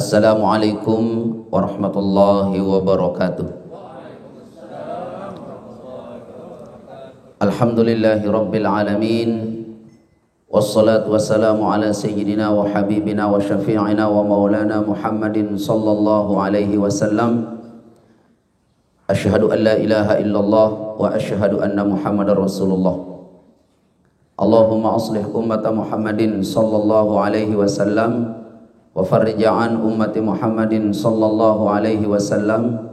Assalamualaikum warahmatullahi wabarakatuh. Alhamdulillahi rabbil alamin. Wassalatu wassalamu ala sayyidina wa habibina wa syafi'ina wa maulana Muhammadin sallallahu alaihi wasallam. Asyhadu an la ilaha illallah wa asyhadu anna Muhammadar Rasulullah. Allahumma aslih ummata Muhammadin sallallahu alaihi wasallam wa farrij'an ummati Muhammadin sallallahu alaihi wasallam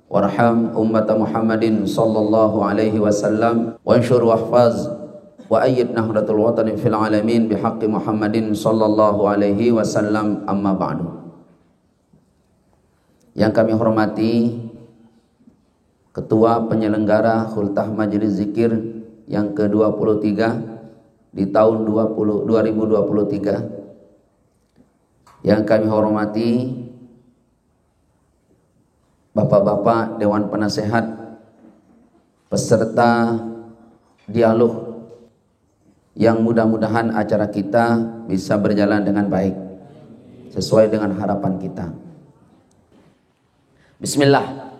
warham ummata Muhammadin sallallahu alaihi wasallam wa anshur wahfaz wa ayyid nahratul watani fil alamin bihaqqi Muhammadin sallallahu alaihi wasallam, amma ba'du. Yang kami hormati Ketua Penyelenggara Khultah Majelis Zikir yang ke-23 di tahun 2023. Yang kami hormati Bapak-bapak Dewan Penasehat, peserta dialog, yang mudah-mudahan acara kita bisa berjalan dengan baik sesuai dengan harapan kita. Bismillah.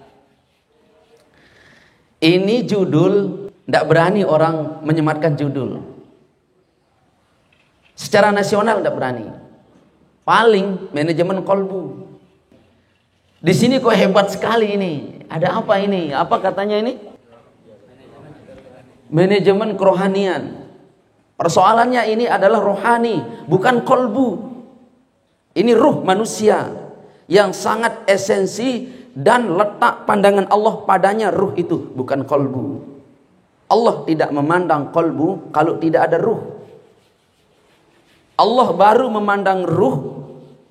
Ini judul, tidak berani orang menyematkan judul. Secara nasional tidak berani. Paling manajemen kolbu. Di sini kok hebat sekali ini. Ada apa ini? Apa katanya ini? Manajemen kerohanian. Persoalannya ini adalah rohani, bukan kolbu. Ini ruh manusia yang sangat esensi dan letak pandangan Allah padanya, ruh itu, bukan kolbu. Allah tidak memandang kolbu kalau tidak ada ruh. Allah baru memandang ruh,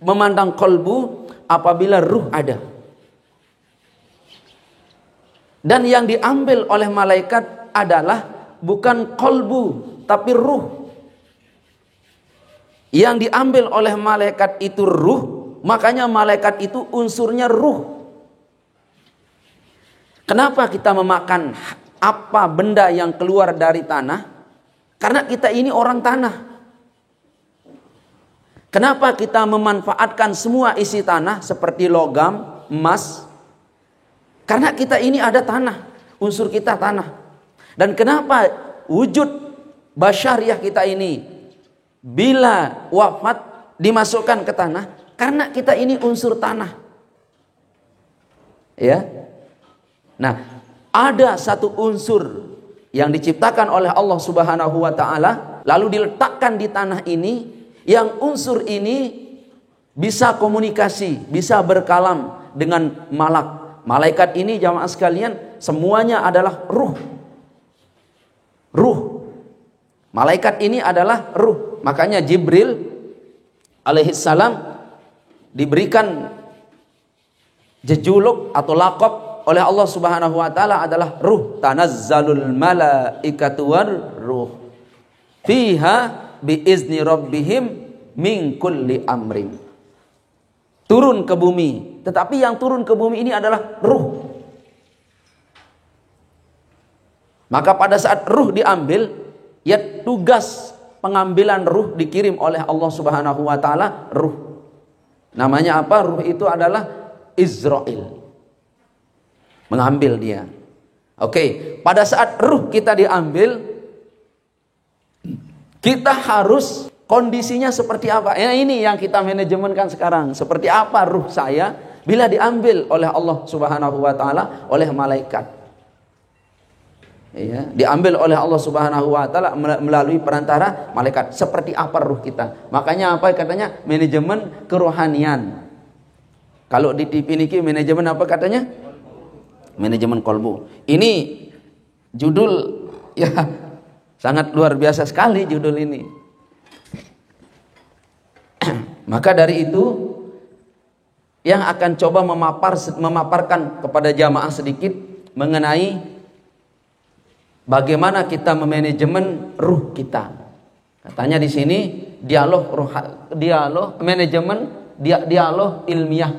memandang kolbu apabila ruh ada. Dan yang diambil oleh malaikat adalah bukan kolbu tapi ruh. Yang diambil oleh malaikat itu ruh, makanya malaikat itu unsurnya ruh. Kenapa kita memakan apa benda yang keluar dari tanah? Karena kita ini orang tanah. Kenapa kita memanfaatkan semua isi tanah seperti logam, emas? Karena kita ini ada tanah, unsur kita tanah. Dan kenapa wujud basyariah kita ini bila wafat dimasukkan ke tanah? Karena kita ini unsur tanah. Ya. Nah, ada satu unsur yang diciptakan oleh Allah Subhanahu wa taala lalu diletakkan di tanah ini. Yang unsur ini bisa komunikasi, bisa berkalam dengan malak. Malaikat ini jamaah sekalian semuanya adalah ruh. Ruh. Malaikat ini adalah ruh. Makanya Jibril alaihissalam diberikan jejuluk atau laqab oleh Allah Subhanahu wa taala adalah ruh. Tanazzalul malaikatu war ruh fiha biizni rabbihim min kulli amrin. Turun ke bumi, tetapi yang turun ke bumi ini adalah ruh. Maka pada saat ruh diambil, ya tugas pengambilan ruh dikirim oleh Allah Subhanahu wa taala ruh. Namanya apa? Ruh itu adalah Israel. Mengambil dia. Oke, pada saat ruh kita diambil, kita harus kondisinya seperti apa? Ya, ini yang kita manajemenkan sekarang. Seperti apa ruh saya bila diambil oleh Allah Subhanahu wa taala, oleh malaikat. Ya, diambil oleh Allah Subhanahu wa taala melalui perantara malaikat. Seperti apa ruh kita? Makanya apa katanya? Manajemen kerohanian. Kalau di TV niki manajemen apa katanya? Manajemen kolbu. Ini judul ya sangat luar biasa sekali judul ini. Maka dari itu yang akan coba memaparkan kepada jamaah sedikit mengenai bagaimana kita memanajemen ruh kita. Katanya di sini dialog ilmiah,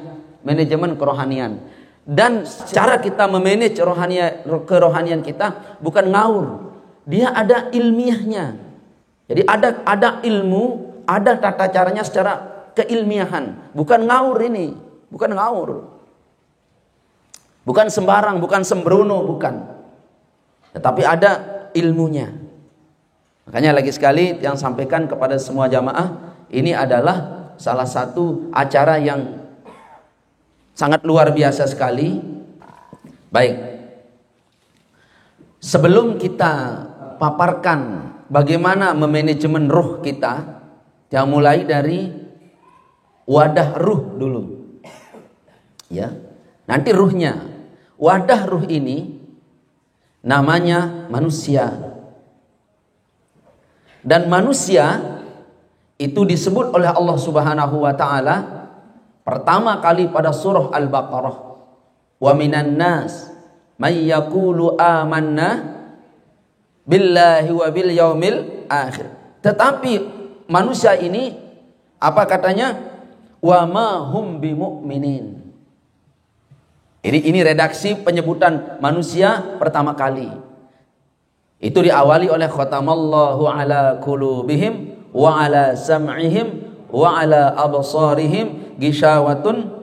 manajemen kerohanian. Dan cara kita memanage kerohanian kita bukan ngaur. Dia ada ilmiahnya. Jadi ada ilmu, ada tata caranya secara keilmiahan, bukan ngaur ini, bukan ngaur. Bukan sembarang, bukan sembrono, bukan. Tetapi ada ilmunya. Makanya lagi sekali yang sampaikan kepada semua jamaah, ini adalah salah satu acara yang sangat luar biasa sekali. Baik. Sebelum kita paparkan bagaimana memanajemen ruh kita, yang mulai dari wadah ruh dulu. Ya. Nanti ruhnya. Wadah ruh ini namanya manusia. Dan manusia itu disebut oleh Allah Subhanahu wa taala pertama kali pada surah Al-Baqarah. Wa minan nas may yaqulu amanna billahi wa bil yaumil akhir. Tetapi manusia ini apa katanya? Wa ma hum bimu'minin. Ini redaksi penyebutan manusia pertama kali. Itu diawali oleh khatamallahu ala qulubihim wa ala sam'ihim wa ala absarihim ghishawatun.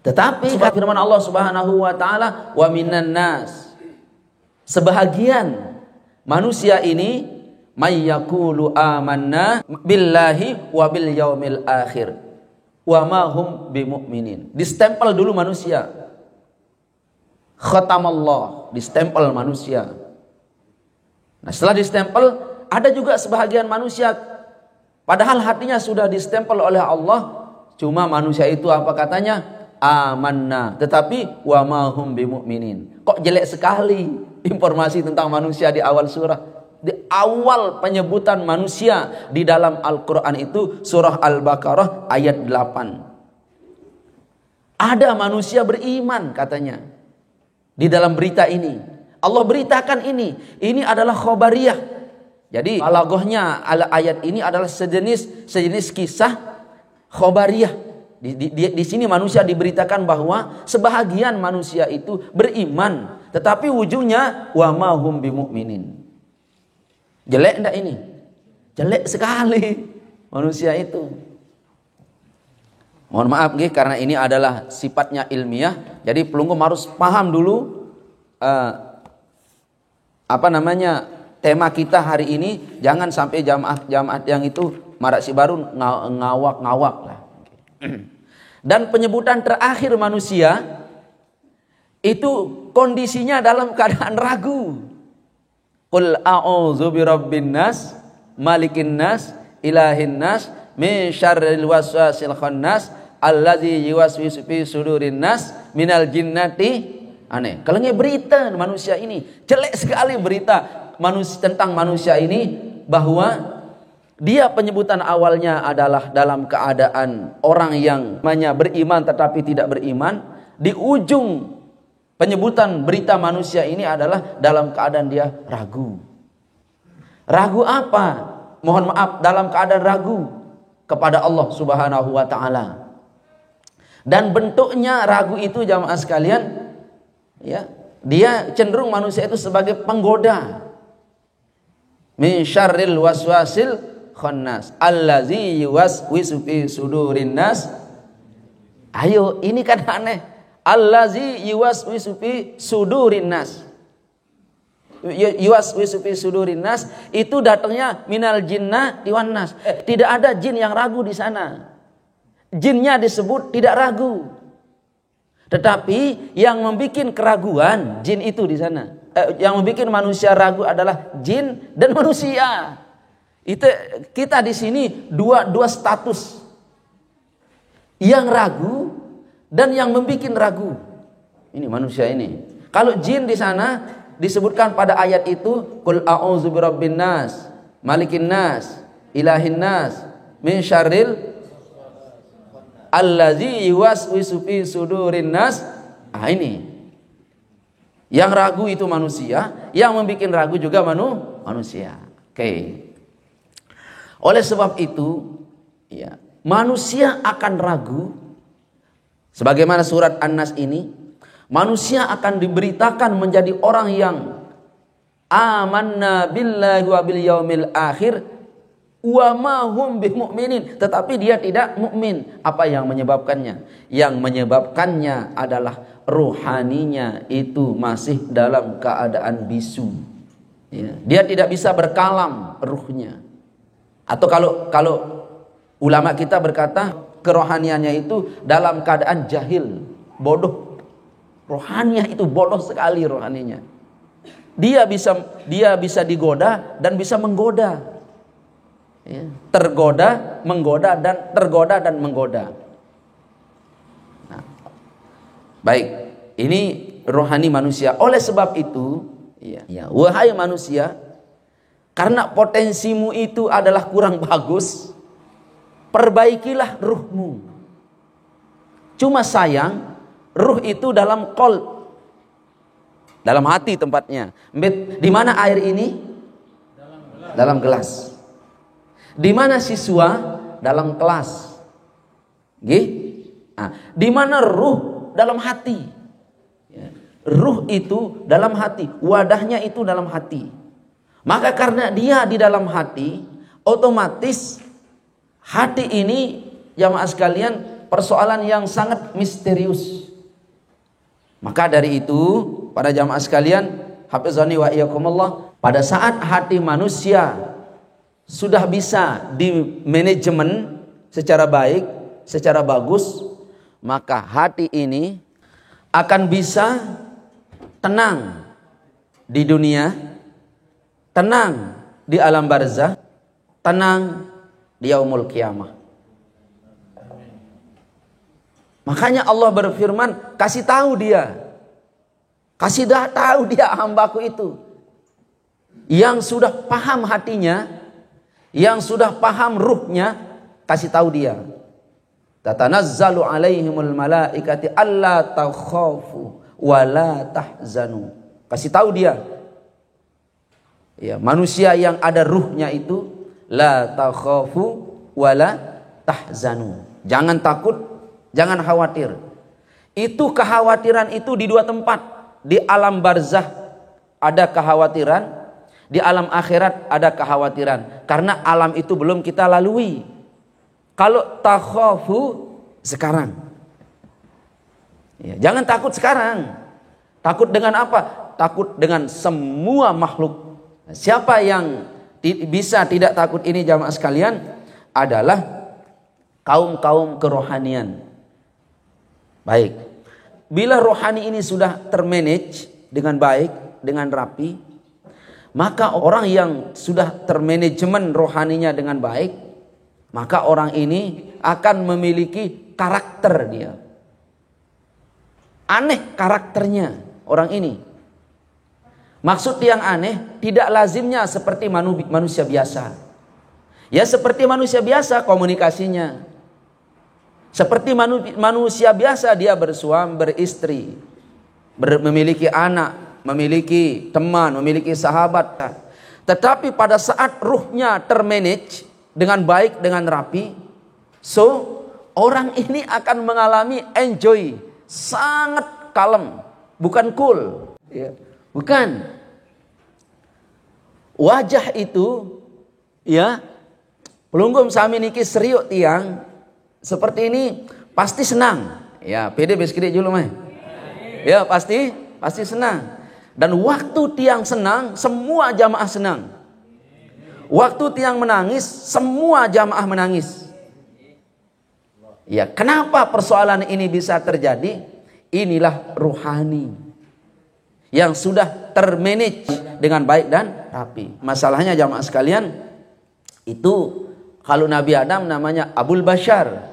Tetapi firman Allah Subhanahu wa taala wa minan nas, sebahagian manusia ini may yaqulu amanna billahi wa bil yaumil akhir wa ma hum bimu'minin. Distempel dulu manusia. Khatamallah, distempel manusia. Nah, setelah distempel, ada juga sebahagian manusia padahal hatinya sudah distempel oleh Allah, cuma manusia itu apa katanya? Amanna, tetapi wa ma hum bimu'minin. Kok jelek sekali informasi tentang manusia di awal surah. Di awal penyebutan manusia di dalam Al-Quran itu surah Al-Baqarah ayat 8. Ada manusia beriman katanya. Di dalam berita ini Allah beritakan ini adalah khobariyah. Jadi balaghahnya ayat ini adalah sejenis kisah khobariyah. Di sini manusia diberitakan bahwa sebahagian manusia itu beriman, tetapi ujungnya wa ma hum bimu'minin. Jelek enggak ini? Jelek sekali manusia itu. Mohon maaf nggih, karena ini adalah sifatnya ilmiah. Jadi pelungkum harus paham dulu tema kita hari ini. Jangan sampai jamaah yang itu marasi baru ngawak-ngawak lah. Dan penyebutan terakhir manusia itu kondisinya dalam keadaan ragu. Qul a'udzu birabbin nas, malikin nas, ilahin nas, min syarril waswasil khannas, allazi yuwaswisu fi sudurin nas, minal jinnati. Aneh. Kalau berita manusia ini jelek sekali, berita tentang manusia ini, bahwa dia penyebutan awalnya adalah dalam keadaan orang yang namanya beriman tetapi tidak beriman. Di ujung penyebutan berita manusia ini adalah dalam keadaan dia ragu. Ragu apa? Mohon maaf, dalam keadaan ragu kepada Allah Subhanahu wa taala. Dan bentuknya ragu itu jamaah sekalian, ya, dia cenderung manusia itu sebagai penggoda. Min syarril waswasil khannas allazi yuwaswisu fi sudurin nas. Ayo, ini kan aneh. Allazi yuwaswisu fi sudurin nas. Yuwaswisu fi sudurin nas itu datangnya minal jinnati wan nas. Tidak ada jin yang ragu di sana. Jinnya disebut tidak ragu. Tetapi yang membuat keraguan jin itu di sana. Yang membuat manusia ragu adalah jin dan manusia. Itu kita di sini dua status. Yang ragu dan yang membuat ragu. Ini manusia ini. Kalau jin di sana disebutkan pada ayat itu, qul a'udzu birabbin nas, malikin nas, ilahin nas, min syarril allazi yuwaswisu fi sudurin nas. Ini. Yang ragu itu manusia, yang membuat ragu juga manusia. Oke. Oleh sebab itu, ya, manusia akan ragu. Sebagaimana surat An-Nas ini, manusia akan diberitakan menjadi orang yang amanna billahi wa bil yaumil akhir, Wa ma hum bimu'minin, tetapi dia tidak mukmin. Apa yang menyebabkannya? Yang menyebabkannya adalah rohaninya itu masih dalam keadaan bisu. Ya. Dia tidak bisa berkalam ruhnya. Atau kalau ulama kita berkata kerohaniannya itu dalam keadaan jahil, bodoh. Rohaninya itu bodoh sekali rohaninya. Dia bisa digoda dan bisa menggoda. Ya. Tergoda, menggoda dan menggoda. Nah, baik, ini rohani manusia. Oleh sebab itu, ya, wahai manusia, karena potensimu itu adalah kurang bagus, perbaikilah ruhmu. Cuma sayang, ruh itu dalam qalb, dalam hati tempatnya. Di mana air ini? Dalam gelas. Di mana siswa? Dalam kelas. Nah, di mana ruh? Dalam hati. Ruh itu dalam hati, wadahnya itu dalam hati. Maka karena dia di dalam hati, otomatis hati ini, jamaah sekalian, persoalan yang sangat misterius. Maka dari itu, para jamaah sekalian, hafizani wa iyyakumullah, pada saat hati manusia sudah bisa dimanajemen secara baik, secara bagus, maka hati ini akan bisa tenang di dunia, tenang di alam barzah, tenang di yaumul qiyamah. Makanya Allah berfirman, kasih tahu dia hambaku itu yang sudah paham hatinya, yang sudah paham ruhnya, kasih tahu dia. Tatanazzalu alaihimul malaikati alla takhafu wa la tahzanu. Kasih tahu dia. Ya, manusia yang ada ruhnya itu la takhafu wa la tahzanu. Jangan takut, jangan khawatir. Itu kekhawatiran itu di dua tempat. Di alam barzah ada kekhawatiran, di alam akhirat ada kekhawatiran. Karena alam itu belum kita lalui. Kalau takhafu sekarang, ya, jangan takut sekarang. Takut dengan apa? Takut dengan semua makhluk. Siapa yang bisa tidak takut ini jamaah sekalian? Adalah kaum-kaum kerohanian. Baik, bila rohani ini sudah termanage dengan baik, dengan rapi, maka orang yang sudah termanajemen rohaninya dengan baik, maka orang ini akan memiliki karakter dia. Aneh karakternya orang ini. Maksud yang aneh, tidak lazimnya seperti manusia biasa. Ya seperti manusia biasa komunikasinya. Seperti manusia biasa dia bersuami, beristri, memiliki anak, memiliki teman, memiliki sahabat. Tetapi pada saat ruhnya termanage dengan baik, dengan rapi, orang ini akan mengalami enjoy, sangat kalem, bukan cool, ya. Bukan. Wajah itu, ya, pelunggum sami niki seriuk tiang seperti ini pasti senang. Ya, pede beskiri dulu mah. Ya, pasti senang. Dan waktu tiang senang, semua jamaah senang. Waktu tiang menangis, semua jamaah menangis. Ya, kenapa persoalan ini bisa terjadi? Inilah ruhani yang sudah termanage dengan baik dan rapi. Masalahnya jamaah sekalian, itu kalau Nabi Adam namanya Abul Bashar,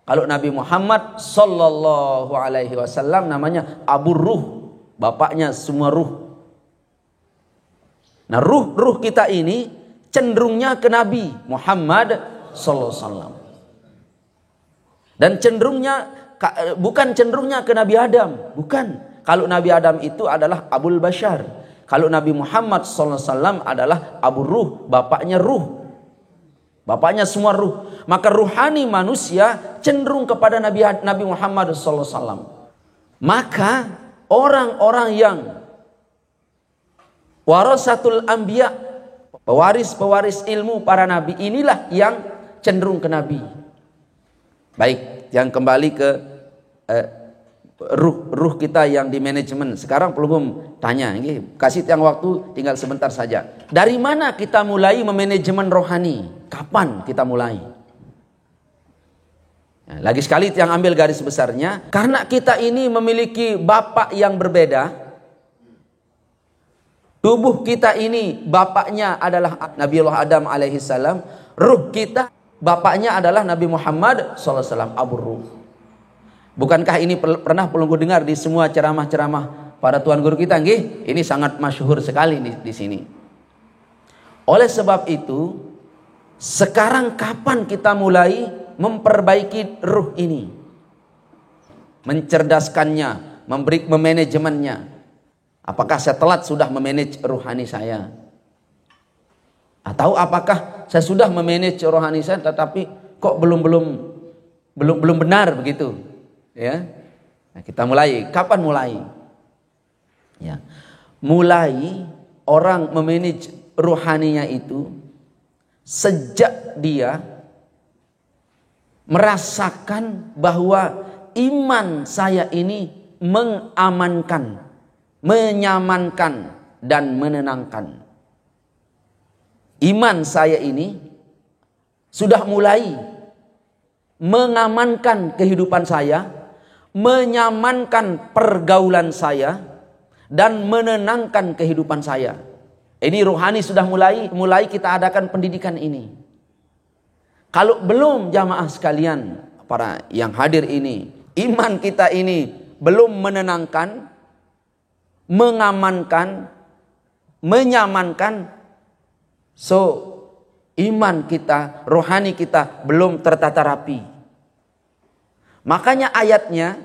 kalau Nabi Muhammad sallallahu alaihi wasallam namanya Abu Ruh, bapaknya semua ruh. Nah, ruh kita ini cenderungnya ke Nabi Muhammad sallallahu alaihi wasallam. Dan bukan cenderungnya ke Nabi Adam, bukan. Kalau Nabi Adam itu adalah Abul Bashar. Kalau Nabi Muhammad SAW adalah Abu Ruh, bapaknya ruh. Bapaknya semua ruh. Maka ruhani manusia cenderung kepada Nabi Muhammad SAW. Maka orang-orang yang warasatul anbiya, Pewaris-pewaris ilmu para nabi inilah yang cenderung ke nabi. Baik, yang kembali ke ruh kita yang di manajemen. Sekarang pelungum tanya, kasih tiang waktu tinggal sebentar saja. Dari mana kita mulai memanajemen rohani? Kapan kita mulai? Nah, lagi sekali yang ambil garis besarnya, karena kita ini memiliki bapak yang berbeda. Tubuh kita ini bapaknya adalah Nabiullah Adam alaihissalam. Ruh kita bapaknya adalah Nabi Muhammad SAW, Abu Ruh. Bukankah ini pernah pelunggu dengar di semua ceramah-ceramah para tuan guru kita? Ini sangat masyhur sekali di sini. Oleh sebab itu, sekarang kapan kita mulai memperbaiki ruh ini? Mencerdaskannya, memanajemennya. Apakah saya telat sudah memanage rohani saya? Atau apakah saya sudah memanage rohani saya tetapi kok belum benar begitu? Ya, nah, kita mulai. Kapan mulai? Ya, mulai orang memanage rohaninya itu sejak dia merasakan bahwa iman saya ini mengamankan, menyamankan, dan menenangkan. Iman saya ini sudah mulai mengamankan kehidupan saya, menyamankan pergaulan saya, dan menenangkan kehidupan saya. Ini rohani sudah mulai kita adakan pendidikan ini. Kalau belum jamaah sekalian, para yang hadir ini, iman kita ini belum menenangkan, mengamankan, menyamankan, so iman kita, rohani kita belum tertata rapi. Makanya ayatnya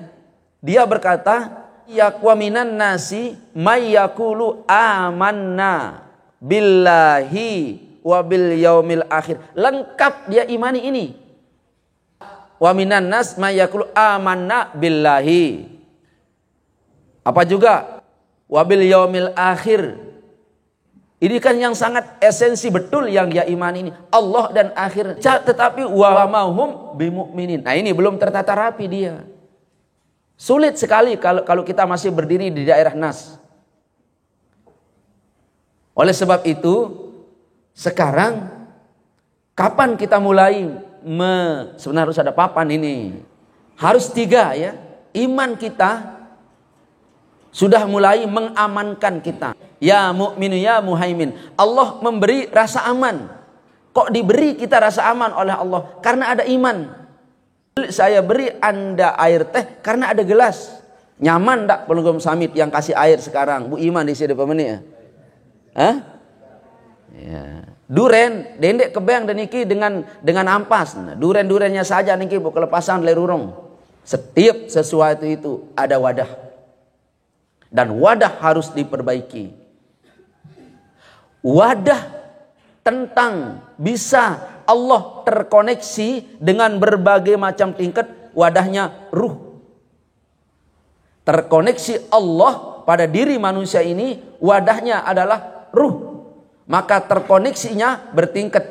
dia berkata, yaqwa minan nasi may yaqulu amanna billahi wa bil yaumil akhir. Lengkap dia imani ini. Wa minan nas may yaqulu amanna billahi. Apa juga? Wa bil yaumil akhir. Ini kan yang sangat esensi betul yang dia iman ini. Allah dan akhir. Tetapi wa mahum bimu'minin. Nah ini belum tertata rapi dia. Sulit sekali kalau kita masih berdiri di daerah nas. Oleh sebab itu, sekarang kapan kita mulai sebenarnya harus ada papan ini. Harus 3 ya. Iman kita sudah mulai mengamankan kita. Ya mu'minu ya muhaimin. Allah memberi rasa aman. Kok diberi kita rasa aman oleh Allah? Karena ada iman. Saya beri Anda air teh karena ada gelas. Nyaman tak pelunggum samit yang kasih air sekarang? Bu Iman di sini pemenit ya? Hah? Ya. Duren, dendek kebeng dan niki dengan ampas. Nah, duren-durennya saja niki bu kelepasan lerurong. Setiap sesuatu itu ada wadah. Dan wadah harus diperbaiki. Wadah tentang bisa Allah terkoneksi dengan berbagai macam tingkat, wadahnya ruh. Terkoneksi Allah pada diri manusia ini, wadahnya adalah ruh. Maka terkoneksinya bertingkat.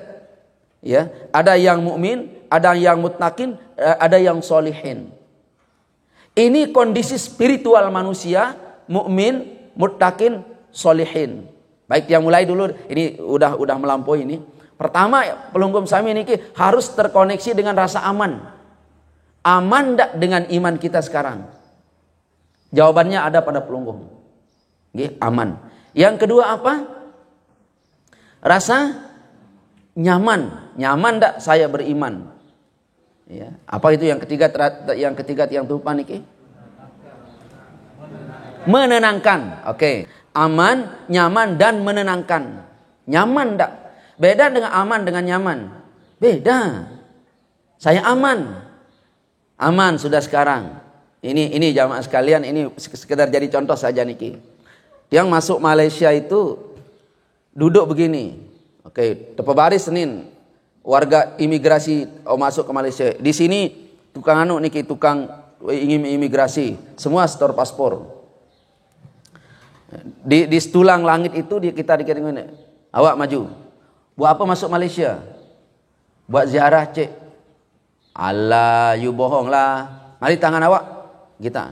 Ya, ada yang mukmin, ada yang muttaqin, ada yang solihin. Ini kondisi spiritual manusia, mukmin, muttaqin, solihin. Baik, yang mulai dulu ini udah melampaui ini. Pertama, pelunggum sami ini harus terkoneksi dengan rasa aman. Aman enggak dengan iman kita sekarang? Jawabannya ada pada pelunggum. Aman. Yang kedua apa? Rasa nyaman. Nyaman enggak saya beriman? Ya. Apa itu yang ketiga yang tupan niki? Menenangkan. Oke. Aman, nyaman, dan menenangkan. Nyaman enggak? Beda dengan aman dengan nyaman. Beda. Saya aman. Aman sudah sekarang. Ini jamaah sekalian, ini sekedar jadi contoh saja niki. Yang masuk Malaysia itu duduk begini. Oke, tepa baris Senin. Warga imigrasi masuk ke Malaysia. Di sini tukang niki, tukang ingin imigrasi. Semua store paspor. Di tulang langit itu kita dikira awak maju. Buat apa masuk Malaysia? Buat ziarah, cik. Alah, you bohong lah. Mari tangan awak. Kita.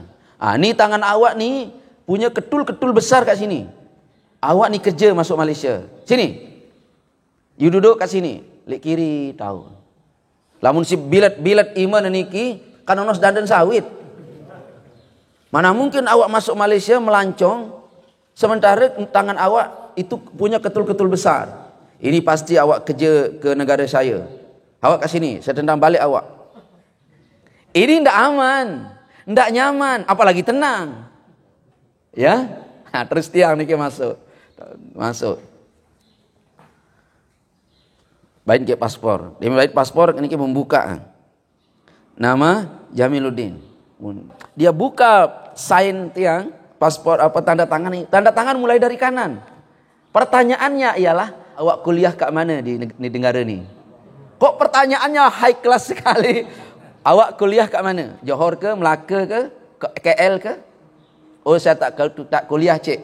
Ni tangan awak ni punya ketul-ketul besar kat sini. Awak ni kerja masuk Malaysia. Sini. You duduk kat sini. Lek kiri tahu. Lamun si bilat iman niki kan ono dandan sawit. Mana mungkin awak masuk Malaysia melancong sementara tangan awak itu punya ketul-ketul besar. Ini pasti awak kerja ke negara saya. Awak kat sini, saya tendang balik awak. Ini ndak aman, ndak nyaman, apalagi tenang. Ya? Terus tiang niki masuk. Baik ke paspor. Dia baik paspor niki membuka. Nama Jamiluddin. Dia buka sign tiang paspor apa tanda tangan ini. Tanda tangan mulai dari kanan. Pertanyaannya ialah awak kuliah kat mana di negara ni? Kok pertanyaannya high class sekali? Awak kuliah kat mana? Johor ke, Melaka ke, KL ke? Oh, saya tak kuliah, cik.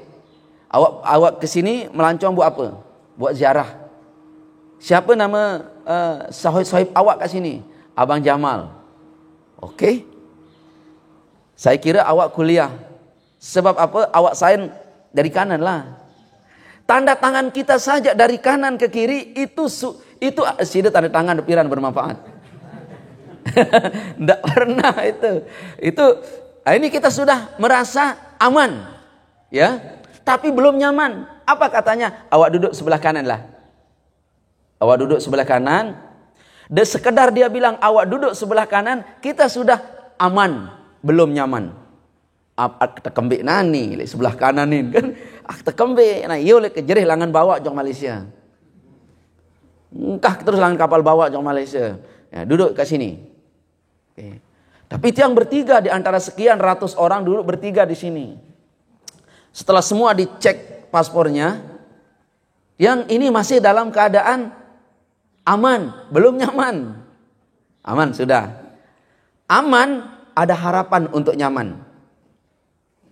Awak ke sini melancong buat apa? Buat ziarah. Siapa nama sahib awak kat sini? Abang Jamal. Okey. Saya kira awak kuliah. Sebab apa? Awak sign dari kanan lah. Tanda tangan kita saja dari kanan ke kiri itu sida tanda tangan piran bermanfaat. Tidak pernah itu. Ini kita sudah merasa aman, ya. Tapi belum nyaman. Apa katanya? Awak duduk sebelah kanan lah. Awak duduk sebelah kanan. Dan sekedar dia bilang awak duduk sebelah kanan, kita sudah aman, belum nyaman. Terkembik nani le sebelah kanan ni kan. Terkembik nah yo le kejerih langan bawa jong Malaysia. Engkah terus langan kapal bawa jong Malaysia. Ya, duduk kat sini. Okay. Tapi tiang bertiga di antara sekian ratus orang duduk bertiga di sini. Setelah semua dicek paspornya, yang ini masih dalam keadaan aman, belum nyaman. Aman sudah. Aman, ada harapan untuk nyaman.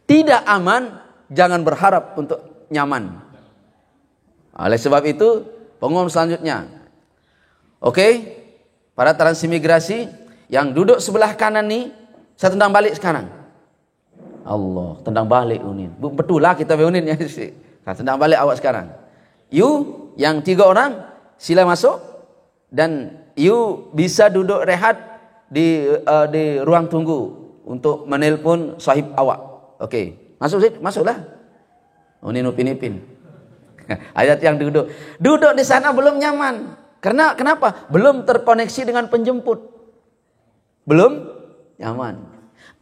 Tidak aman, jangan berharap untuk nyaman. Oleh sebab itu, pengumuman selanjutnya. Oke, para transimigrasi yang duduk sebelah kanan ni, saya tendang balik sekarang. Allah, tendang balik Unin. Betul lah kita Unin ya. Saya tendang balik awak sekarang. You yang 3 orang sila masuk dan you bisa duduk rehat di ruang tunggu untuk menelpon sahib awak. Okey, masuklah. Unin upin-ipin. Ayat yang duduk di sana belum nyaman. Kenapa? Belum terkoneksi dengan penjemput. Belum nyaman.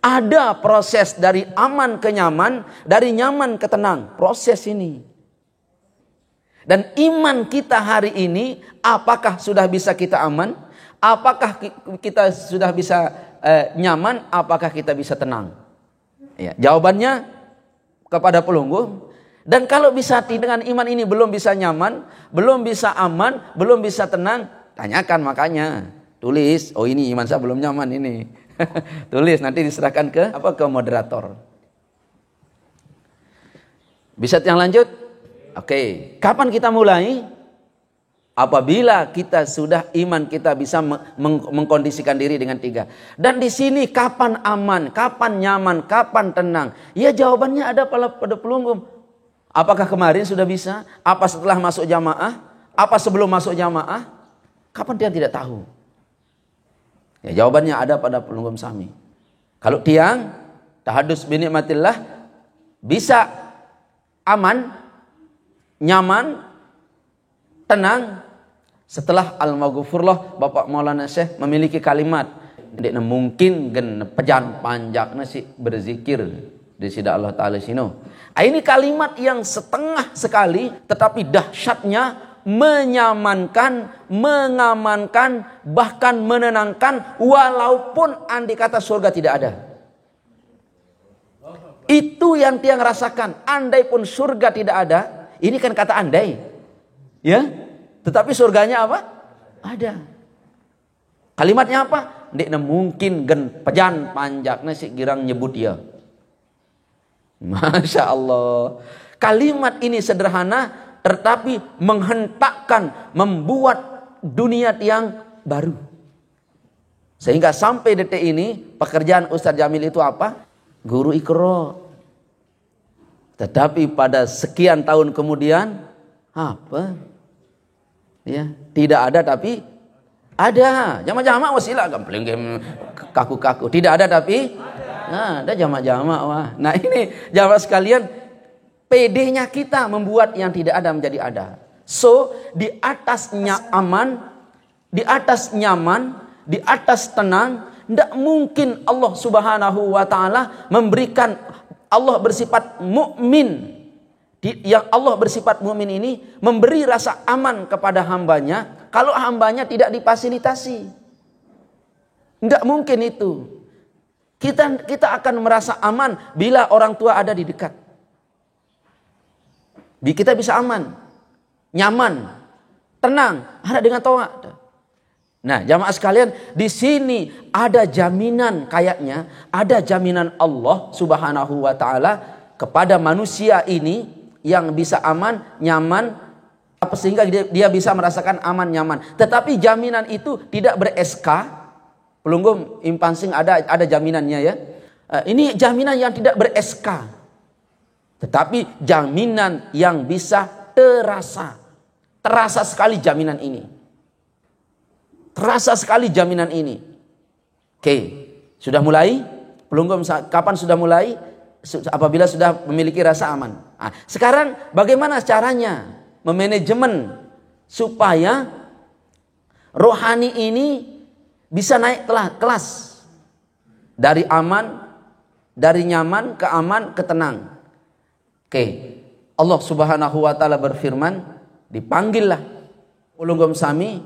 Ada proses dari aman ke nyaman, dari nyaman ke tenang. Proses ini. Dan iman kita hari ini, apakah sudah bisa kita aman? Apakah kita sudah bisa nyaman? Apakah kita bisa tenang? Ya, jawabannya kepada pelunggu. Dan kalau bisa dengan iman ini belum bisa nyaman, belum bisa aman, belum bisa tenang, tanyakan makanya. Tulis, oh ini iman saya belum nyaman ini. Tulis, nanti diserahkan ke moderator. Bisa yang lanjut? Oke, kapan kita mulai? Apabila kita sudah iman kita bisa mengkondisikan diri dengan 3. Dan di sini kapan aman, kapan nyaman, kapan tenang? Ya jawabannya ada pada pelunggu. Apakah kemarin sudah bisa? Apa setelah masuk jamaah? Apa sebelum masuk jamaah? Kapan dia tidak tahu? Ya jawabannya ada pada pelunggu sami. Kalau tiang tahadus binikmatillah bisa aman, nyaman, tenang setelah al-maghfurlah. Bapak Maulana Syekh memiliki kalimat dia mungkin gen pejan panjak nasi berzikir di sida Allah Taala sino. Ini kalimat yang setengah sekali tetapi dahsyatnya menyamankan, mengamankan, bahkan menenangkan walaupun andai kata surga tidak ada. Itu yang tiang rasakan. Andai pun surga tidak ada, ini kan kata andai. Ya? Tetapi surganya apa? Ada. Kalimatnya apa? Ndekna mungkin gen pejan panjakna si girang nyebut dia. Masya Allah. Kalimat ini sederhana tetapi menghentakkan membuat dunia yang baru. Sehingga sampai detik ini pekerjaan Ustaz Jamil itu apa? Guru Iqra. Tetapi pada sekian tahun kemudian apa? Ya, tidak ada tapi ada. Jamak-jamak wasilah gampling kaku-kaku. Tidak ada tapi ada jamak-jamak. Wah. Nah, ini jamaah sekalian, PD-nya kita membuat yang tidak ada menjadi ada. So, di atasnya aman, di atas nyaman, di atas tenang, tidak mungkin Allah Subhanahu wa taala memberikan, Allah bersifat mukmin. Yang Allah bersifat mukmin ini memberi rasa aman kepada hambanya kalau hambanya tidak difasilitasi. Tidak mungkin itu. Kita akan merasa aman bila orang tua ada di dekat. Kita bisa aman, nyaman, tenang, ada dengan taat. Nah, jamaah sekalian, di sini ada jaminan, kayaknya ada jaminan Allah Subhanahu wa taala kepada manusia ini yang bisa aman, nyaman, sehingga dia bisa merasakan aman, nyaman. Tetapi jaminan itu tidak ber-SK. Pelunggum impansing ada jaminannya ya. Ini jaminan yang tidak ber-SK. Tetapi jaminan yang bisa terasa. Terasa sekali jaminan ini. Terasa sekali jaminan ini. Oke, sudah mulai? Pelunggum kapan sudah mulai? Apabila sudah memiliki rasa aman. Nah, sekarang bagaimana caranya memanajemen supaya rohani ini bisa naik kelas dari aman, dari nyaman ke aman ke tenang. Oke, Allah Subhanahu wa taala berfirman, dipanggillah ulunggom sami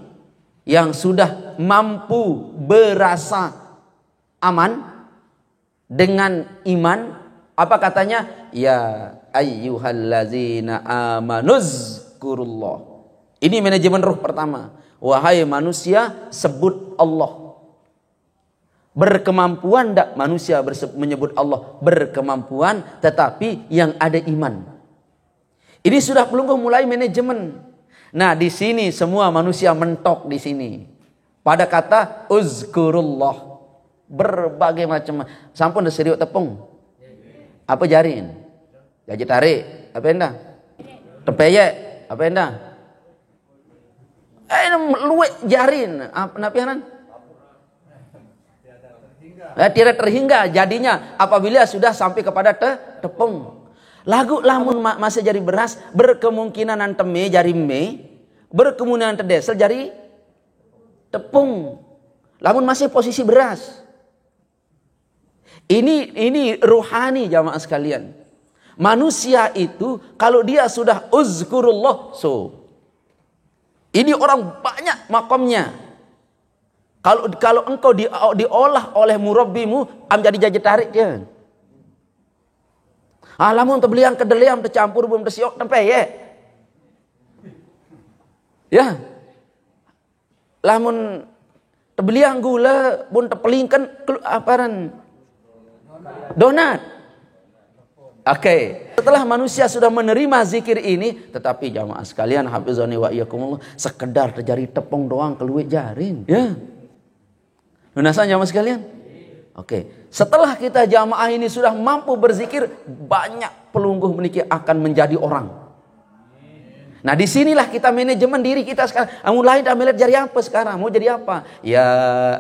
yang sudah mampu berasa aman dengan iman. Apa katanya? Ya ayyuhallazina amanuzkurullah. Ini manajemen ruh pertama. Wahai manusia, sebut Allah. Berkemampuan tak manusia menyebut Allah? Berkemampuan, tetapi yang ada iman. Ini sudah pelungguh mulai manajemen. Nah, di sini semua manusia mentok di sini. Pada kata uzkurullah. Berbagai macam. Sampun seriuk tepung. Apa jarin? Jaji tarik. Apa endah? Tepeyek. Apa endah? Luwek jarin. Apa napianan? Tidak terhingga. Jadinya apabila sudah sampai kepada tepung. Lagu lamun masih jari beras, berkemungkinan anteme jari me, berkemungkinan terdesel jari tepung. Lamun masih posisi beras. Ini ruhani jamaah sekalian. Manusia itu kalau dia sudah uzkurullah, ini orang banyak makomnya. Kalau engkau diolah oleh murabbimu, jadi jajet tarik dia. Alamun terbelian kedeliam tercampur belum tersiok tempe ya. Ya. Lamun terbelian gula pun terpelingkan aparan donat. Oke. Setelah manusia sudah menerima zikir ini, tetapi jamaah sekalian hafizani wa iyyakumullah, sekedar terjadi tepung doang keluar jarin. Ya. Lunasan jamaah sekalian? Oke. Setelah kita jamaah ini sudah mampu berzikir, banyak pelungguh meniki akan menjadi orang. Nah, disinilah kita manajemen diri kita sekarang. Mulai dah melihat jadi apa sekarang? Mau jadi apa? Ya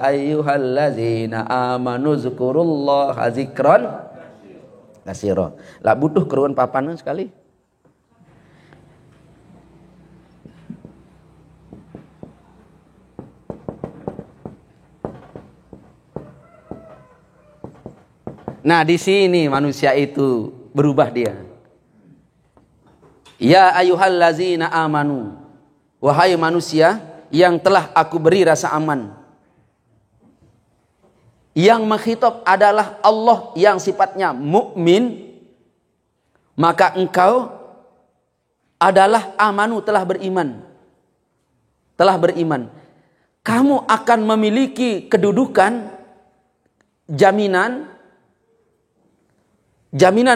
ayyuhallazina amanu zkurullaha zikran katsira. Lah butuh keruan papanan sekali. Nah, di sini manusia itu berubah dia. Ya ayyuhallazina amanu. Wahai manusia yang telah aku beri rasa aman. Yang mengkhitab adalah Allah yang sifatnya mukmin. Maka engkau adalah amanu, telah beriman. Telah beriman. Kamu akan memiliki kedudukan, jaminan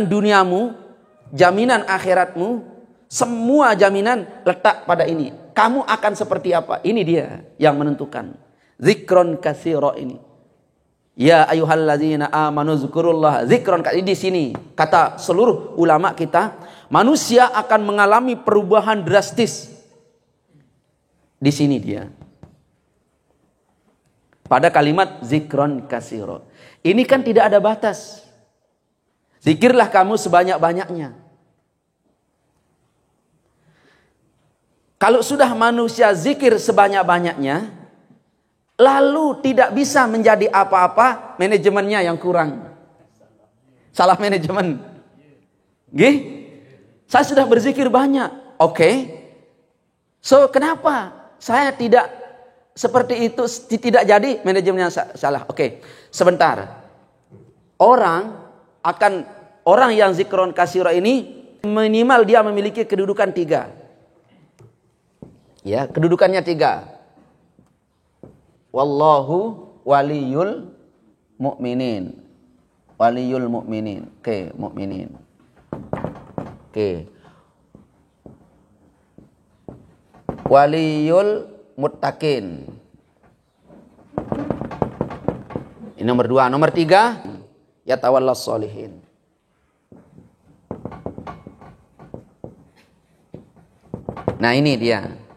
duniamu, jaminan akhiratmu, Semua jaminan letak pada ini. Kamu akan seperti apa? Ini dia yang menentukan. Zikron katsira ini. Ya ayyuhalladzina amanu dzkurullah zikron. Di sini kata seluruh ulama kita, manusia akan mengalami perubahan drastis. Di sini dia. Pada kalimat zikron katsira. Ini kan tidak ada batas. Zikirlah kamu sebanyak-banyaknya. Kalau sudah manusia zikir sebanyak-banyaknya, lalu tidak bisa menjadi apa-apa, manajemennya yang kurang. Salah manajemen. Gih? Saya sudah berzikir banyak. Oke. So, kenapa saya tidak seperti itu, tidak jadi manajemennya salah? Oke. Sebentar. Orang yang zikron katsira ini minimal dia memiliki kedudukan 3. Ya, kedudukannya 3. Wallahu waliyul mu'minin. Waliyul mu'minin. Oke, mu'minin. Oke. Waliyul muttaqin. Ini nomor 2. Nomor 3, yatawallas sholihin. Nah, ini dia.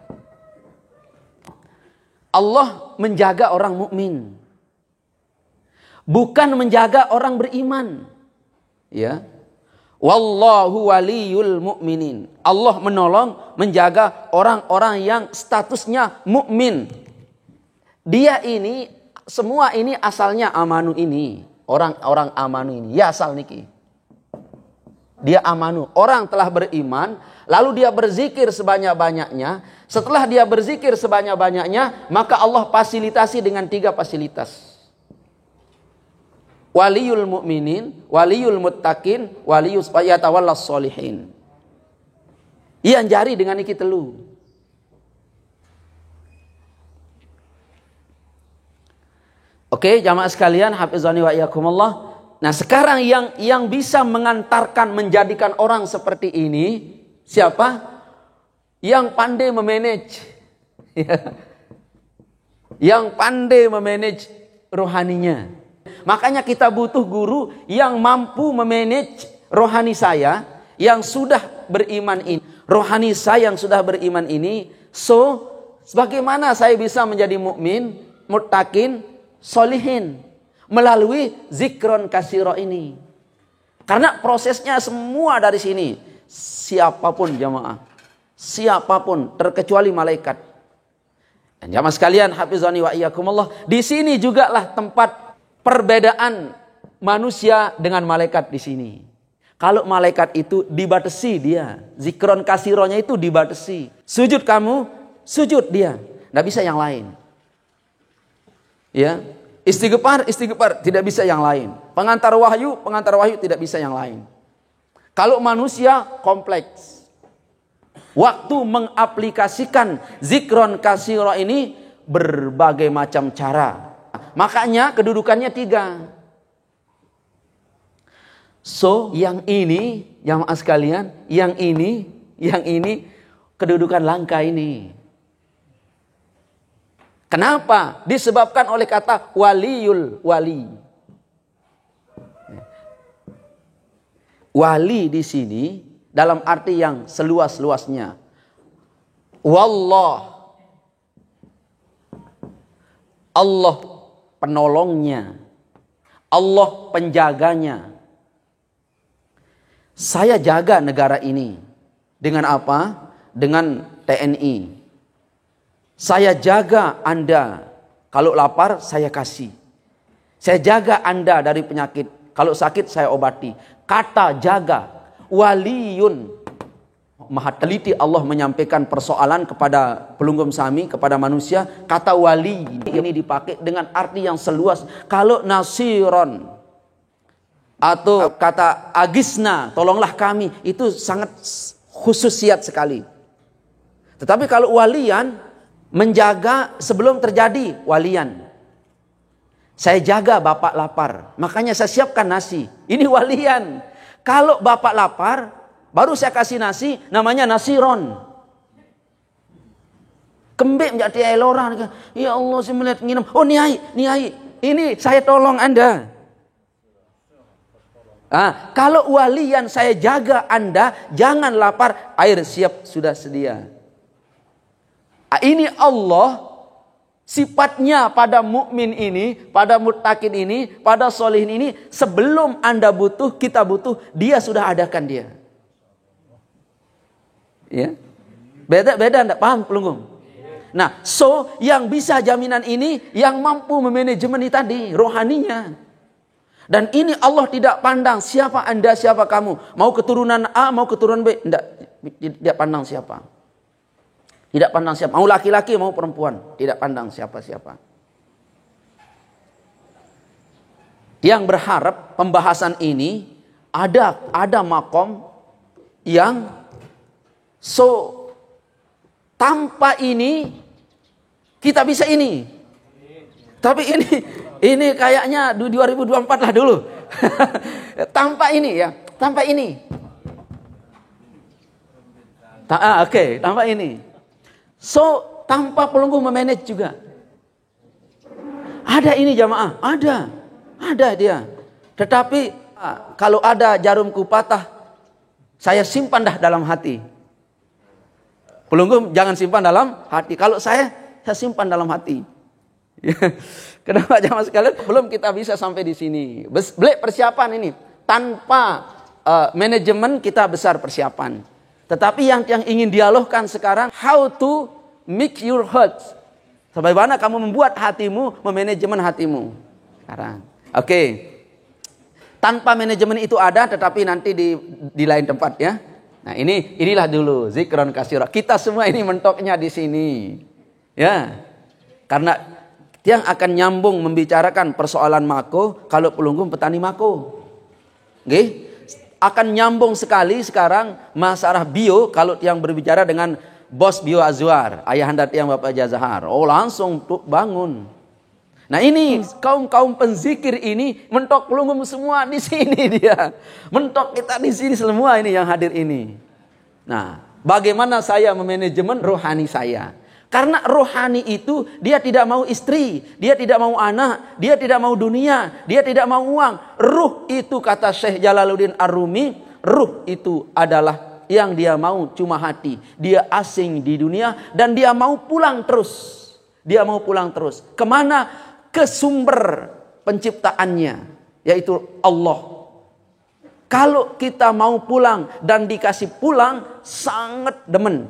Allah menjaga orang mukmin, bukan menjaga orang beriman. Ya, wallahu waliyul mu'minin. Allah menolong, menjaga orang-orang yang statusnya mukmin. Dia ini, semua ini asalnya amanu ini, orang-orang amanu ini. Ya asal niki. Dia amanu, orang telah beriman, lalu dia berzikir sebanyak-banyaknya. Setelah dia berzikir sebanyak-banyaknya, maka Allah fasilitasi dengan 3 fasilitas. Waliyul mu'minin, waliyul muttaqin, waliyus yatawallas sholihin. Iyan jari dengan iki telu. Oke, jamaah sekalian, hafizani wa iyyakumullah. Nah, sekarang yang bisa mengantarkan, menjadikan orang seperti ini siapa? Yang pandai memanage. Yang pandai memanage rohaninya. Makanya kita butuh guru yang mampu memanage rohani saya yang sudah beriman ini. Rohani saya yang sudah beriman ini. So, bagaimana saya bisa menjadi mukmin, muttaqin, sholihin melalui zikron katsira ini. Karena prosesnya semua dari sini. Siapapun jamaah, siapapun terkecuali malaikat. Dan jamaah sekalian, hafizani wa iyyakumullah, di sini juga lah tempat perbedaan manusia dengan malaikat di sini. Kalau malaikat itu dibatasi dia, zikron katsironya itu dibatasi. Sujud kamu, sujud dia, enggak bisa yang lain. Ya, istighfar tidak bisa yang lain. Pengantar wahyu tidak bisa yang lain. Kalau manusia kompleks. Waktu mengaplikasikan zikron katsira ini berbagai macam cara. Makanya kedudukannya 3. So, yang ini, jamaah sekalian, yang ini kedudukan langka ini. Kenapa? Disebabkan oleh kata waliyul wali. Wali di sini dalam arti yang seluas-luasnya. Wallah. Allah penolongnya. Allah penjaganya. Saya jaga negara ini. Dengan apa? Dengan TNI. Saya jaga Anda. Kalau lapar, saya kasih. Saya jaga Anda dari penyakit. Kalau sakit, saya obati. Kata jaga, waliyun. Maha teliti Allah menyampaikan persoalan kepada pelunggum sami, kepada manusia. Kata wali ini dipakai dengan arti yang seluas. Kalau nasiron atau kata agisna, tolonglah kami, itu sangat khususiat sekali. Tetapi kalau walian, menjaga sebelum terjadi walian. Saya jaga bapak lapar, makanya saya siapkan nasi. Ini walian. Kalau bapak lapar, Baru saya kasih nasi, namanya nasi ron. Kembik menjadi elora. Ya Allah, saya melihat nginum. Oh Niai, ini saya tolong Anda. Kalau wali yang saya jaga Anda, jangan lapar, air siap sudah sedia. Ini Allah, sifatnya pada mukmin ini, pada muttaqin ini, pada solihin ini, sebelum Anda butuh, kita butuh, Dia sudah adakan dia. Ya, beda enggak? Paham pelunggung? Nah, yang bisa jaminan ini, yang mampu memanajemen ini tadi, rohaninya. Dan ini Allah tidak pandang siapa Anda, siapa kamu. Mau keturunan A, mau keturunan B. Tidak pandang siapa. Tidak pandang siapa. Mau laki-laki, mau perempuan. Tidak pandang siapa-siapa. Yang berharap pembahasan ini ada makom yang tanpa ini kita bisa ini. Tapi ini kayaknya 2024 lah dulu. Tanpa ini ya, tanpa ini. Tanpa ini. Tanpa pelunggu memanage juga. Ada ini jamaah, ada dia. Tetapi kalau ada jarumku patah, saya simpan dah dalam hati. Pelunggu jangan simpan dalam hati. Kalau saya simpan dalam hati. Kenapa jamaah sekalian? Belum kita bisa sampai di sini. Persiapan ini tanpa manajemen kita besar persiapan. Tetapi yang ingin dialogkan sekarang, how to make your heart. Bagaimana kamu membuat hatimu, memanajemen hatimu. Sekarang, oke. Tanpa manajemen itu ada, tetapi nanti di lain tempat ya. Nah inilah dulu zikron kasira. Kita semua ini mentoknya di sini, ya. Karena yang akan nyambung membicarakan persoalan mako, kalau pelunggung petani mako. Nggih? Akan nyambung sekali sekarang masalah bio kalau yang berbicara dengan bos Bio Azwar, ayahanda tiang Bapak Jazahar. Oh, langsung tuh bangun. Nah, ini kaum penzikir ini mentok pelunggung semua di sini dia. Mentok kita di sini semua ini yang hadir ini. Nah, bagaimana saya memanajemen rohani saya? Karena rohani itu dia tidak mau istri, dia tidak mau anak, dia tidak mau dunia, dia tidak mau uang. Ruh itu kata Syekh Jalaluddin Ar-Rumi, ruh itu adalah yang dia mau cuma hati. Dia asing di dunia dan dia mau pulang terus. Dia mau pulang terus. Kemana? Ke sumber penciptaannya, yaitu Allah. Kalau kita mau pulang dan dikasih pulang, sangat demen.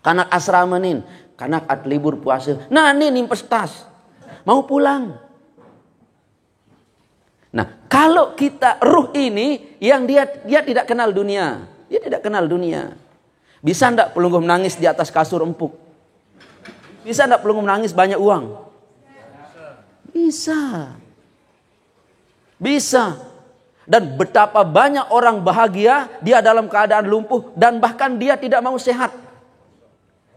Kanak asramanin, kanak at libur puasa. Nah ini investasi. Mau pulang. Nah kalau kita ruh ini yang dia tidak kenal dunia. Dia tidak kenal dunia. Bisa enggak pelunggu menangis di atas kasur empuk? Bisa enggak pelunggu menangis banyak uang? Bisa. Bisa. Dan betapa banyak orang bahagia dia dalam keadaan lumpuh dan bahkan dia tidak mau sehat.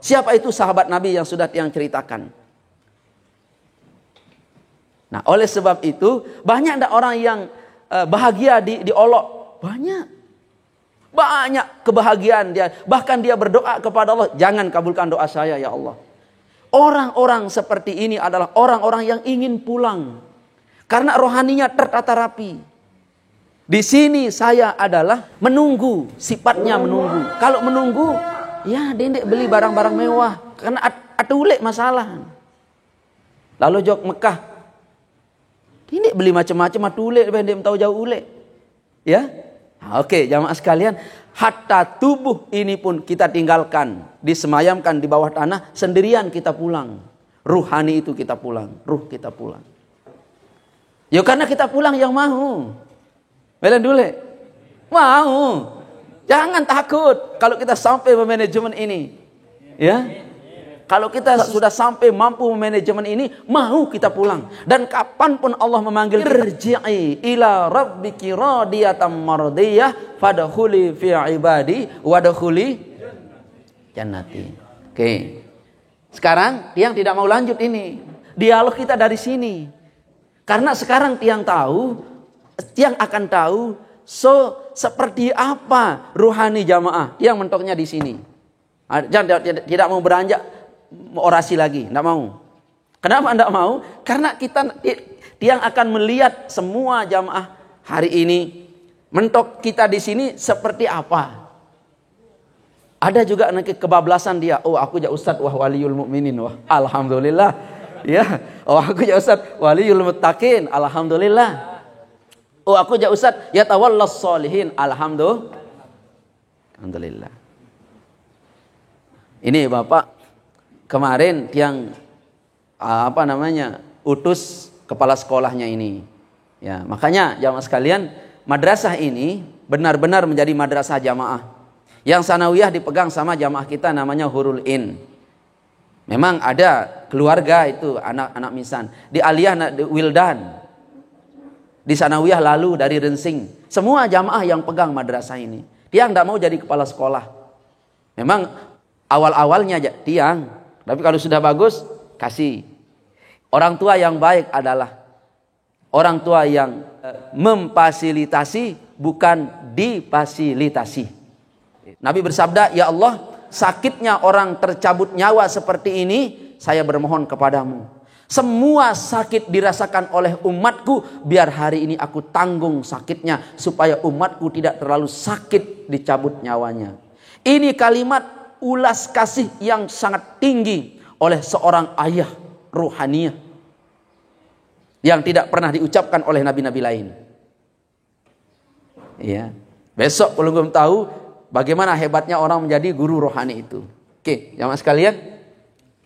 Siapa itu sahabat Nabi yang sudah tiang ceritakan? Nah, oleh sebab itu banyak ada orang yang bahagia diolok. Banyak kebahagiaan dia. Bahkan dia berdoa kepada Allah, jangan kabulkan doa saya ya Allah. Orang-orang seperti ini adalah orang-orang yang ingin pulang. Karena rohaninya tertata rapi. Di sini saya adalah menunggu, sifatnya menunggu. Kalau menunggu, ya dendek beli barang-barang mewah. Karena ada masalah. Lalu jok Mekah. Dendek beli macam-macam, ada ulek, dendek tahu jauh ulek. Ya, oke jamaah sekalian. Hatta tubuh ini pun kita tinggalkan, disemayamkan di bawah tanah, sendirian kita pulang. Ruhani itu kita pulang, ruh kita pulang. Ya karena kita pulang yang mau. Belen dulu. Mau. Jangan takut kalau kita sampai memanajemen ini. Ya. Kalau kita sudah sampai mampu memanajemen ini, mau kita pulang. Dan kapanpun Allah memanggil kita, irji'i ila rabbiki radiyatan mardiyah fadkhuli fi ibadi wadkhuli jannati. Oke. Sekarang tiang tidak mau lanjut ini. Dialog kita dari sini. Karena sekarang tiang akan tahu So, seperti apa rohani jamaah yang mentoknya di sini? Jangan tidak mau beranjak orasi lagi, tidak mau. Kenapa tidak mau? Karena kita yang akan melihat semua jamaah hari ini mentok kita di sini seperti apa. Ada juga nanti kebablasan dia. Oh, aku ya Ustadz, wah waliul mukminin, wah alhamdulillah. Ya, oh aku ya Ustadz, waliul muttaqin, alhamdulillah. Oh aku ya Ustadz, ya tawallas sholihin, alhamdulillah. Ini Bapak kemarin yang utus kepala sekolahnya ini. Ya, makanya jamaah sekalian, madrasah ini benar-benar menjadi madrasah jamaah. Yang sanawiyah dipegang sama jamaah kita namanya Hurul In. Memang ada keluarga itu anak-anak misan. Di aliyah Wildan. Di sanawiyah lalu dari Rensing. Semua jamaah yang pegang madrasah ini. Tiang tidak mau jadi kepala sekolah. Memang awal-awalnya tiang. Tapi kalau sudah bagus, kasih. Orang tua yang baik adalah orang tua yang memfasilitasi, bukan difasilitasi. Nabi bersabda, ya Allah, sakitnya orang tercabut nyawa seperti ini, saya bermohon kepadamu. Semua sakit dirasakan oleh umatku, biar hari ini aku tanggung sakitnya, supaya umatku tidak terlalu sakit dicabut nyawanya. Ini kalimat ulas kasih yang sangat tinggi oleh seorang ayah ruhaniyah yang tidak pernah diucapkan oleh nabi-nabi lain. Ya. Besok belum tahu bagaimana hebatnya orang menjadi guru rohani itu. Oke, jamaah sekalian,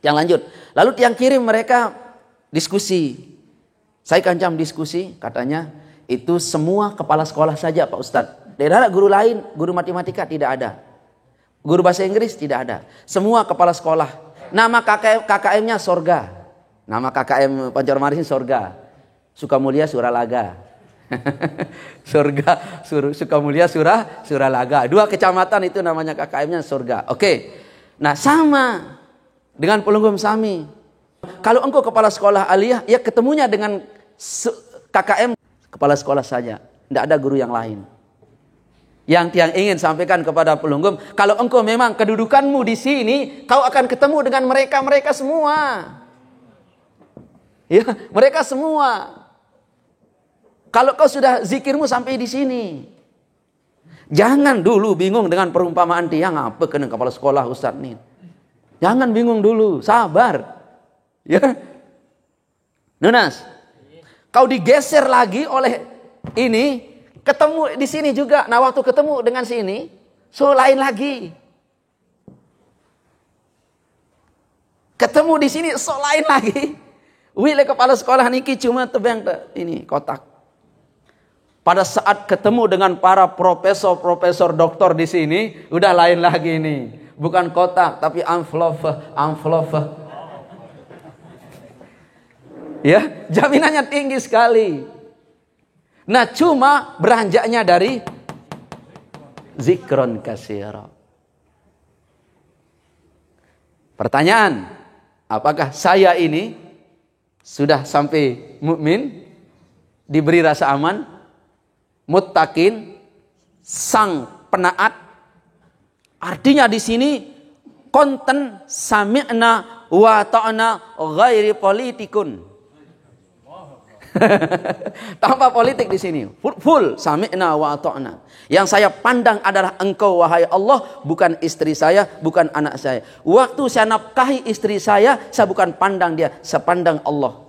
yang lanjut. Lalu tiang kirim mereka diskusi. Saya kancam diskusi, katanya itu semua kepala sekolah saja Pak Ustadz. Tidak ada guru lain, guru matematika tidak ada. Guru bahasa Inggris tidak ada. Semua kepala sekolah. Nama KKM-nya Sorga. Nama KKM Pancarmaris Sorga. Sukamulia Suralaga. Surga, Sukamulia Suralaga. 2 kecamatan itu namanya KKM-nya Surga. Oke. Nah, sama dengan Pelunggum Sami. Kalau engkau kepala sekolah aliyah, ya ketemunya dengan KKM kepala sekolah saja. Tidak ada guru yang lain. Yang tiang ingin sampaikan kepada Pelunggum, kalau engkau memang kedudukanmu di sini, kau akan ketemu dengan mereka semua. Ya, mereka semua. Kalau kau sudah zikirmu sampai di sini, jangan dulu bingung dengan perumpamaan tiang apa kena kepala sekolah Ustaz nih. Jangan bingung dulu, sabar. Ya, Nunas, kau digeser lagi oleh ini, ketemu di sini juga. Nah, waktu ketemu dengan sini, so lain lagi. Ketemu di sini, so lain lagi. Wile kepala sekolah niki cuma tebang ini kotak. Pada saat ketemu dengan para profesor doktor di sini, udah lain lagi nih. Bukan kotak, tapi envelope. Ya, jaminannya tinggi sekali. Nah, cuma beranjaknya dari zikron katsira. Pertanyaan, apakah saya ini sudah sampai mukmin, diberi rasa aman, muttaqin, sang penaat? Artinya di sini konten sami'na wa ta'na ghairi politikun. Tanpa politik di sini. Full sami'na wa ta'na. Yang saya pandang adalah engkau wahai Allah, bukan istri saya, bukan anak saya. Waktu saya nafkahi istri saya bukan pandang dia, saya pandang Allah.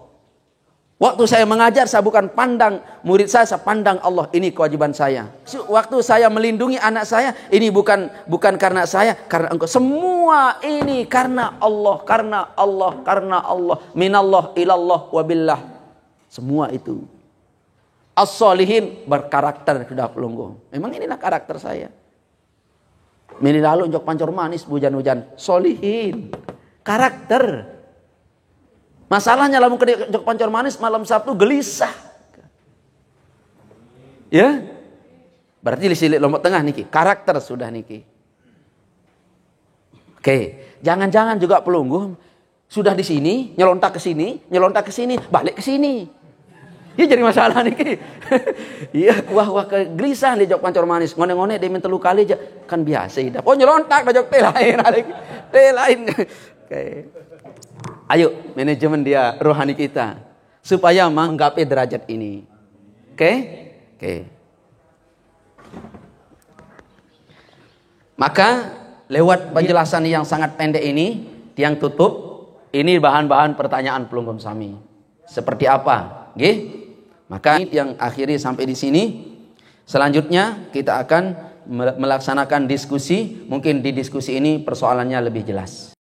Waktu saya mengajar, saya bukan pandang murid saya pandang Allah. Ini kewajiban saya. Waktu saya melindungi anak saya, ini bukan karena saya, karena engkau. Semua ini karena Allah, karena Allah, karena Allah. Minallah ilallah wabillah. Semua itu. As-solihin berkarakter sudah Pelunggung. Memang inilah karakter saya. Mini lalu njok pancor manis hujan-hujan. Solihin. Karakter. Masalahnya lamun ke njok pancor manis malam Sabtu gelisah. Ya. Berarti disilik lombok tengah niki. Karakter sudah niki. Oke. Jangan-jangan juga Pelunggung sudah di sini, nyelontak ke sini, balik ke sini. Iya jadi masalah nih. Iya, wah gelisah dia jok pancor manis. Ngone-ngone dia minta lu kali aja kan biasa hidup. Oh nyelontak jok teh lain. Oke. Ayo manajemen dia rohani kita supaya menggapai derajat ini. Oke. Maka lewat penjelasan yang sangat pendek ini, tiang tutup. Ini bahan-bahan pertanyaan pelungkum sami. Seperti apa? Nggih? Maka yang akhiri sampai di sini. Selanjutnya kita akan melaksanakan diskusi. Mungkin di diskusi ini persoalannya lebih jelas.